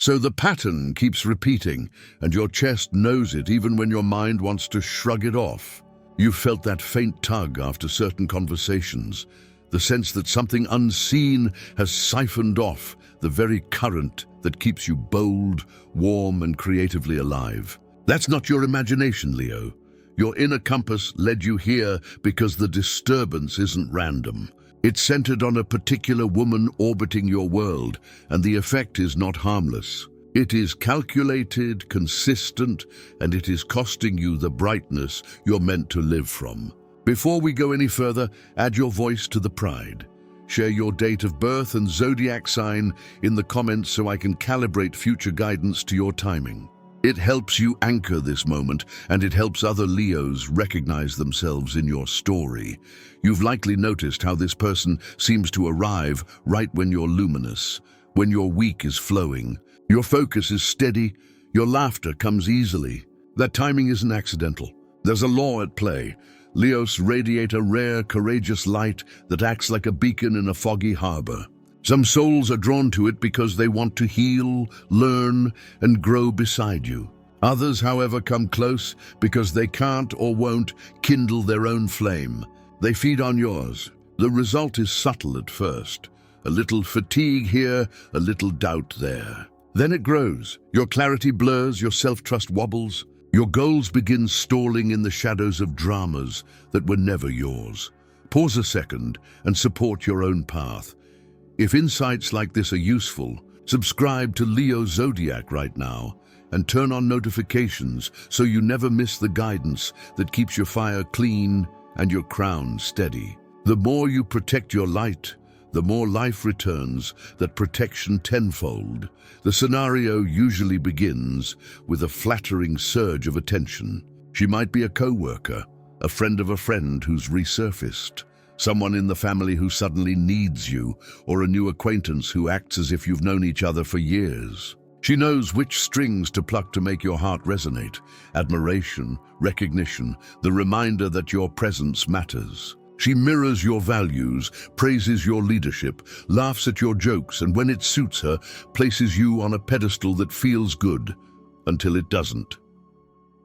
So the pattern keeps repeating, and your chest knows it even when your mind wants to shrug it off. You've felt that faint tug after certain conversations, the sense that something unseen has siphoned off the very current that keeps you bold, warm, and creatively alive. That's not your imagination, Leo. Your inner compass led you here because the disturbance isn't random. It's centered on a particular woman orbiting your world, and the effect is not harmless. It is calculated, consistent, and it is costing you the brightness you're meant to live from. Before we go any further, add your voice to the pride. Share your date of birth and zodiac sign in the comments so I can calibrate future guidance to your timing. It helps you anchor this moment, and it helps other Leos recognize themselves in your story. You've likely noticed how this person seems to arrive right when you're luminous, when your week is flowing. Your focus is steady, your laughter comes easily. That timing isn't accidental. There's a law at play. Leos radiate a rare, courageous light that acts like a beacon in a foggy harbor. Some souls are drawn to it because they want to heal, learn, and grow beside you. Others, however, come close because they can't or won't kindle their own flame. They feed on yours. The result is subtle at first. A little fatigue here, a little doubt there. Then it grows. Your clarity blurs, your self-trust wobbles. Your goals begin stalling in the shadows of dramas that were never yours. Pause a second and support your own path. If insights like this are useful, subscribe to Leo Zodiac right now and turn on notifications so you never miss the guidance that keeps your fire clean and your crown steady. The more you protect your light, the more life returns that protection tenfold. The scenario usually begins with a flattering surge of attention. She might be a co-worker, a friend of a friend who's resurfaced, someone in the family who suddenly needs you, or a new acquaintance who acts as if you've known each other for years. She knows which strings to pluck to make your heart resonate. Admiration, recognition, the reminder that your presence matters. She mirrors your values, praises your leadership, laughs at your jokes, and when it suits her, places you on a pedestal that feels good, until it doesn't.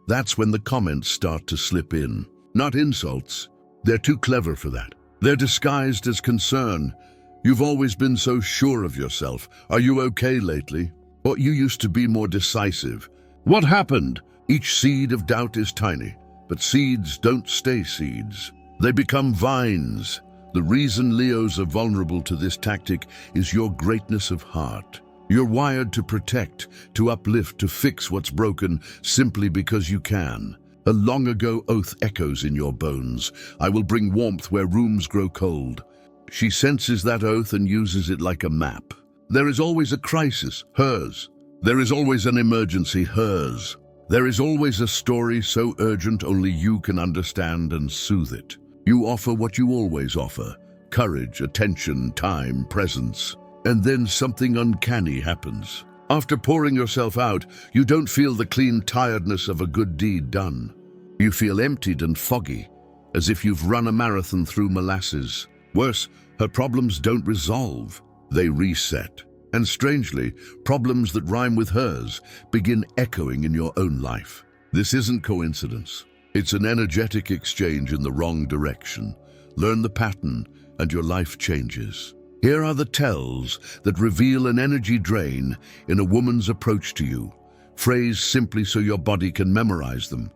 That's when the comments start to slip in. Not insults. They're too clever for that. They're disguised as concern. You've always been so sure of yourself. Are you okay lately? Or you used to be more decisive. What happened? Each seed of doubt is tiny, but seeds don't stay seeds. They become vines. The reason Leos are vulnerable to this tactic is your greatness of heart. You're wired to protect, to uplift, to fix what's broken simply because you can. A long ago oath echoes in your bones. I will bring warmth where rooms grow cold. She senses that oath and uses it like a map. There is always a crisis, hers. There is always an emergency, hers. There is always a story so urgent only you can understand and soothe it. You offer what you always offer: courage, attention, time, presence. And then something uncanny happens. After pouring yourself out, you don't feel the clean tiredness of a good deed done. You feel emptied and foggy, as if you've run a marathon through molasses. Worse, her problems don't resolve. They reset. And strangely, problems that rhyme with hers begin echoing in your own life. This isn't coincidence. It's an energetic exchange in the wrong direction. Learn the pattern, and your life changes. Here are the tells that reveal an energy drain in a woman's approach to you, phrased simply so your body can memorize them.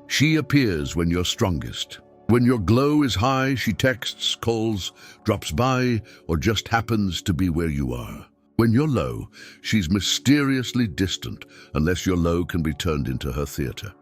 She appears when you're strongest. When your glow is high, she texts, calls, drops by, or just happens to be where you are. When you're low, she's mysteriously distant, unless your low can be turned into her theater.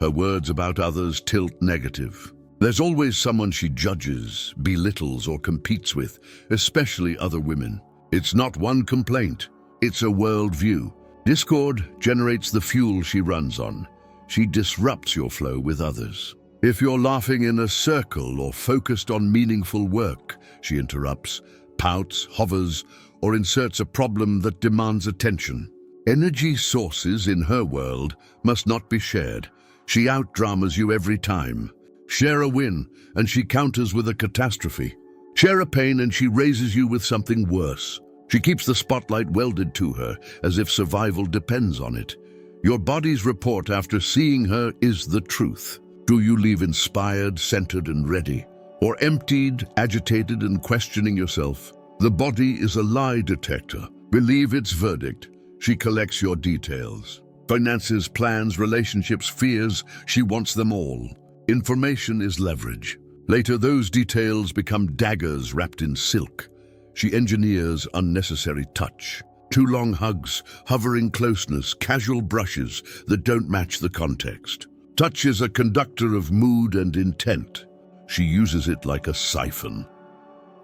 Her words about others tilt negative. There's always someone she judges, belittles, or competes with, especially other women. It's not one complaint, it's a worldview. Discord generates the fuel she runs on. She disrupts your flow with others. If you're laughing in a circle or focused on meaningful work, she interrupts, pouts, hovers, or inserts a problem that demands attention. Energy sources in her world must not be shared. She outdramas you every time. Share a win, and she counters with a catastrophe. Share a pain, and she raises you with something worse. She keeps the spotlight welded to her, as if survival depends on it. Your body's report after seeing her is the truth. Do you leave inspired, centered, and ready? Or emptied, agitated, and questioning yourself? The body is a lie detector. Believe its verdict. She collects your details. Finances, plans, relationships, fears, she wants them all. Information is leverage. Later, those details become daggers wrapped in silk. She engineers unnecessary touch. Too long hugs, hovering closeness, casual brushes that don't match the context. Touch is a conductor of mood and intent. She uses it like a siphon.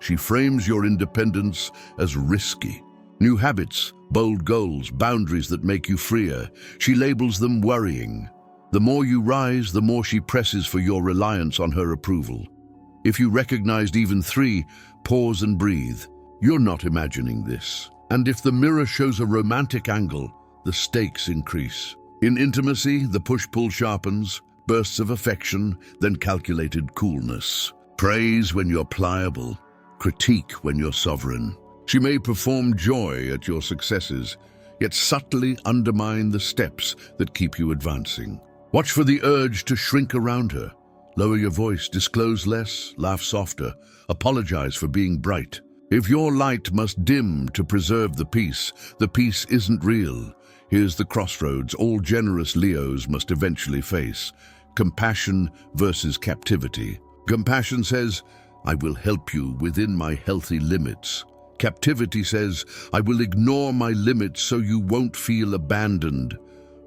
She frames your independence as risky. New habits, bold goals, boundaries that make you freer. She labels them worrying. The more you rise, the more she presses for your reliance on her approval. If you recognized even 3, pause and breathe. You're not imagining this. And if the mirror shows a romantic angle, the stakes increase. In intimacy, the push-pull sharpens, bursts of affection, then calculated coolness. Praise when you're pliable, critique when you're sovereign. She may perform joy at your successes, yet subtly undermine the steps that keep you advancing. Watch for the urge to shrink around her. Lower your voice, disclose less, laugh softer, apologize for being bright. If your light must dim to preserve the peace isn't real. Here's the crossroads all generous Leos must eventually face. Compassion versus captivity. Compassion says, I will help you within my healthy limits. Captivity says, I will ignore my limits so you won't feel abandoned.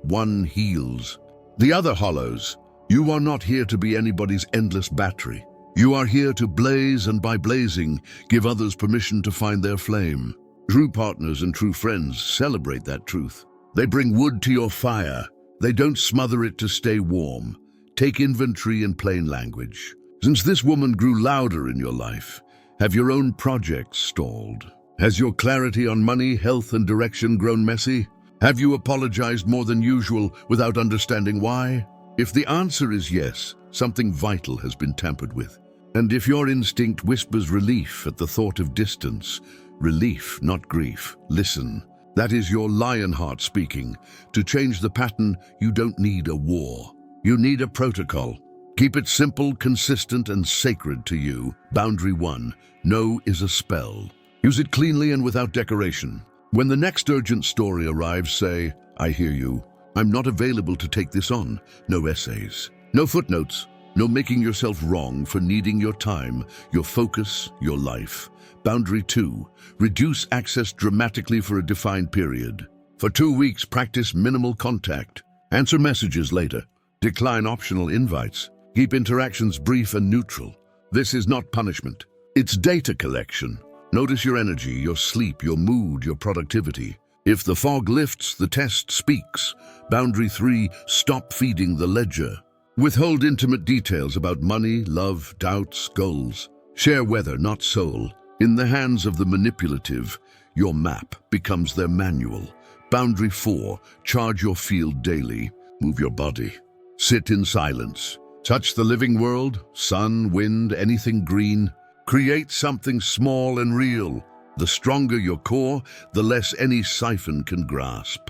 One heals. The other hollows. You are not here to be anybody's endless battery. You are here to blaze, and by blazing, give others permission to find their flame. True partners and true friends celebrate that truth. They bring wood to your fire. They don't smother it to stay warm. Take inventory in plain language. Since this woman grew louder in your life, have your own projects stalled? Has your clarity on money, health, and direction grown messy? Have you apologized more than usual without understanding why? If the answer is yes, something vital has been tampered with. And if your instinct whispers relief at the thought of distance, relief, not grief, listen. That is your lion heart speaking. To change the pattern, you don't need a war. You need a protocol. Keep it simple, consistent, and sacred to you. Boundary 1. No is a spell. Use it cleanly and without decoration. When the next urgent story arrives, say, I hear you. I'm not available to take this on. No essays. No footnotes. No making yourself wrong for needing your time, your focus, your life. Boundary 2. Reduce access dramatically for a defined period. For 2 weeks, practice minimal contact. Answer messages later. Decline optional invites. Keep interactions brief and neutral. This is not punishment. It's data collection. Notice your energy, your sleep, your mood, your productivity. If the fog lifts, the test speaks. Boundary 3. Stop feeding the ledger. Withhold intimate details about money, love, doubts, goals. Share weather, not soul. In the hands of the manipulative, your map becomes their manual. Boundary 4. Charge your field daily. Move your body. Sit in silence. Touch the living world, sun, wind, anything green. Create something small and real. The stronger your core, the less any siphon can grasp.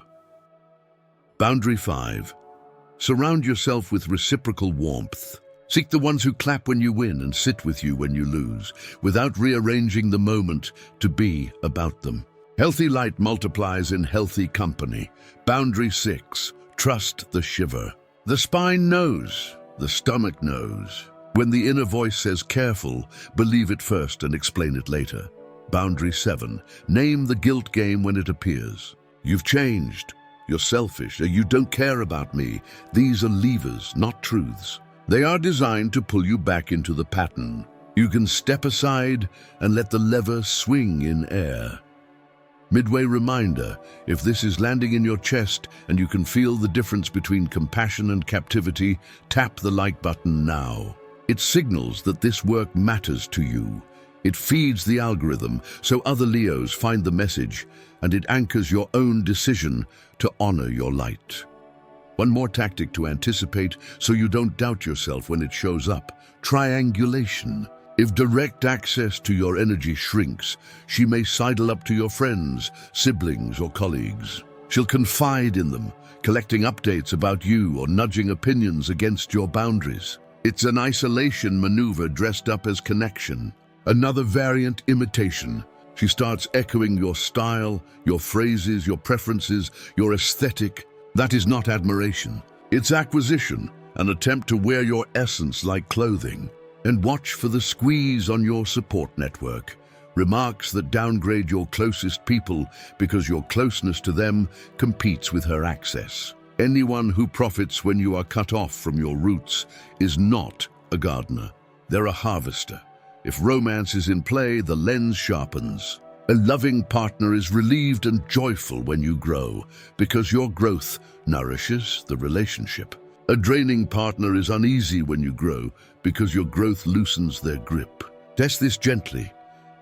Boundary 5. Surround yourself with reciprocal warmth. Seek the ones who clap when you win and sit with you when you lose, without rearranging the moment to be about them. Healthy light multiplies in healthy company. Boundary 6. Trust the shiver. The spine knows. The stomach knows. When the inner voice says careful, believe it first and explain it later. Boundary 7. Name the guilt game when it appears. You've changed. You're selfish, or you don't care about me. These are levers, not truths. They are designed to pull you back into the pattern. You can step aside and let the lever swing in air. Midway reminder, if this is landing in your chest and you can feel the difference between compassion and captivity, tap the like button now. It signals that this work matters to you. It feeds the algorithm so other Leos find the message, and it anchors your own decision to honor your light. One more tactic to anticipate so you don't doubt yourself when it shows up: triangulation. If direct access to your energy shrinks, she may sidle up to your friends, siblings, or colleagues. She'll confide in them, collecting updates about you or nudging opinions against your boundaries. It's an isolation maneuver dressed up as connection. Another variant, imitation. She starts echoing your style, your phrases, your preferences, your aesthetic. That is not admiration. It's acquisition, an attempt to wear your essence like clothing. And watch for the squeeze on your support network. Remarks that downgrade your closest people because your closeness to them competes with her access. Anyone who profits when you are cut off from your roots is not a gardener. They're a harvester. If romance is in play, the lens sharpens. A loving partner is relieved and joyful when you grow because your growth nourishes the relationship. A draining partner is uneasy when you grow because your growth loosens their grip. Test this gently.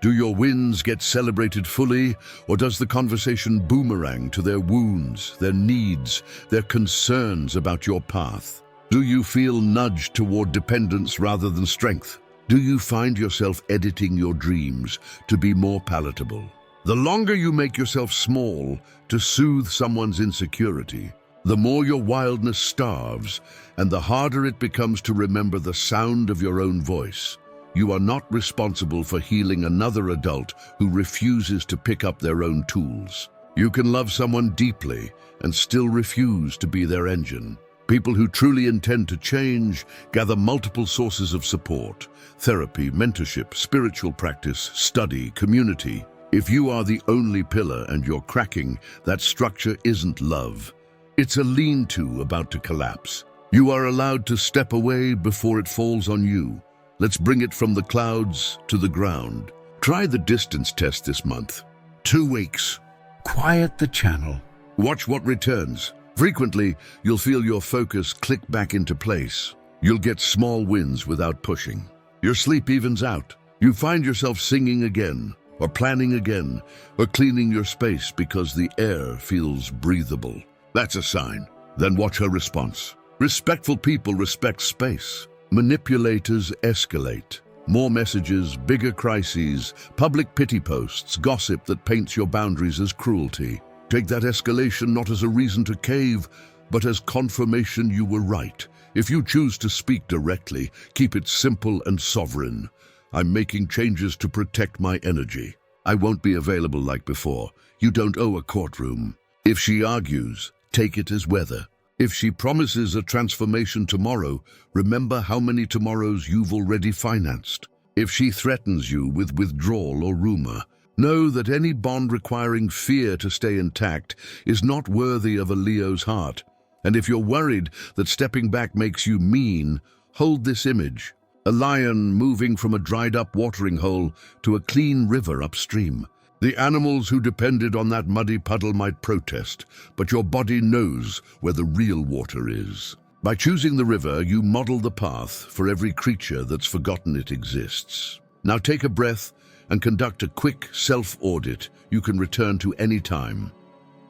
Do your wins get celebrated fully, or does the conversation boomerang to their wounds, their needs, their concerns about your path? Do you feel nudged toward dependence rather than strength? Do you find yourself editing your dreams to be more palatable? The longer you make yourself small to soothe someone's insecurity, the more your wildness starves, and the harder it becomes to remember the sound of your own voice. You are not responsible for healing another adult who refuses to pick up their own tools. You can love someone deeply and still refuse to be their engine. People who truly intend to change gather multiple sources of support: therapy, mentorship, spiritual practice, study, community. If you are the only pillar and you're cracking, that structure isn't love. It's a lean-to about to collapse. You are allowed to step away before it falls on you. Let's bring it from the clouds to the ground. Try the distance test this month. 2 weeks. Quiet the channel. Watch what returns. Frequently, you'll feel your focus click back into place. You'll get small wins without pushing. Your sleep evens out. You find yourself singing again, or planning again, or cleaning your space because the air feels breathable. That's a sign. Then watch her response. Respectful people respect space. Manipulators escalate. More messages, bigger crises, public pity posts, gossip that paints your boundaries as cruelty. Take that escalation not as a reason to cave, but as confirmation you were right. If you choose to speak directly, keep it simple and sovereign. I'm making changes to protect my energy. I won't be available like before. You don't owe a courtroom. If she argues, take it as weather. If she promises a transformation tomorrow, remember how many tomorrows you've already financed. If she threatens you with withdrawal or rumor, know that any bond requiring fear to stay intact is not worthy of a Leo's heart. And if you're worried that stepping back makes you mean, hold this image. A lion moving from a dried-up watering hole to a clean river upstream. The animals who depended on that muddy puddle might protest, but your body knows where the real water is. By choosing the river, you model the path for every creature that's forgotten it exists. Now take a breath and conduct a quick self-audit you can return to any time.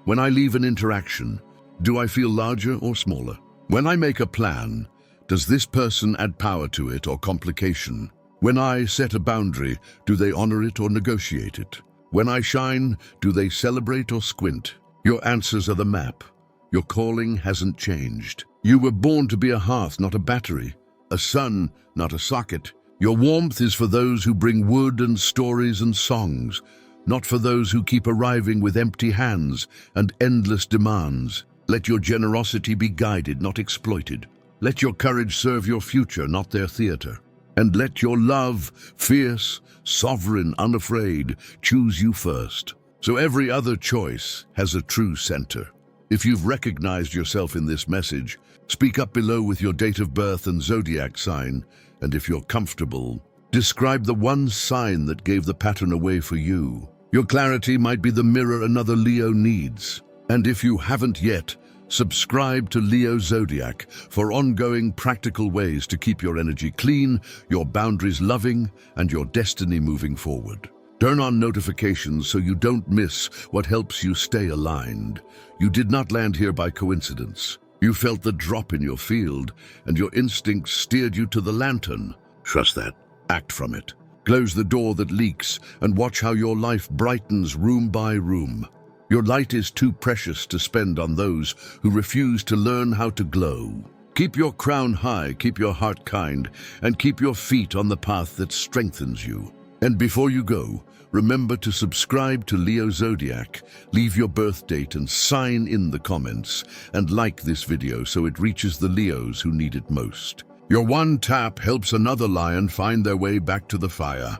When I leave an interaction, do I feel larger or smaller? When I make a plan, does this person add power to it or complication? When I set a boundary, do they honor it or negotiate it? When I shine, do they celebrate or squint? Your answers are the map. Your calling hasn't changed. You were born to be a hearth, not a battery. A sun, not a socket. Your warmth is for those who bring wood and stories and songs, not for those who keep arriving with empty hands and endless demands. Let your generosity be guided, not exploited. Let your courage serve your future, not their theater. And let your love, fierce, sovereign, unafraid, choose you first. So every other choice has a true center. If you've recognized yourself in this message, speak up below with your date of birth and zodiac sign, and if you're comfortable, describe the one sign that gave the pattern away for you. Your clarity might be the mirror another Leo needs. And if you haven't yet, subscribe to Leo Zodiac for ongoing practical ways to keep your energy clean, your boundaries loving, and your destiny moving forward. Turn on notifications so you don't miss what helps you stay aligned. You did not land here by coincidence. You felt the drop in your field, and your instincts steered you to the lantern. Trust that. Act from it. Close the door that leaks and watch how your life brightens room by room. Your light is too precious to spend on those who refuse to learn how to glow. Keep your crown high, keep your heart kind, and keep your feet on the path that strengthens you. And before you go, remember to subscribe to Leo Zodiac, leave your birth date and sign in the comments, and like this video so it reaches the Leos who need it most. Your one tap helps another lion find their way back to the fire.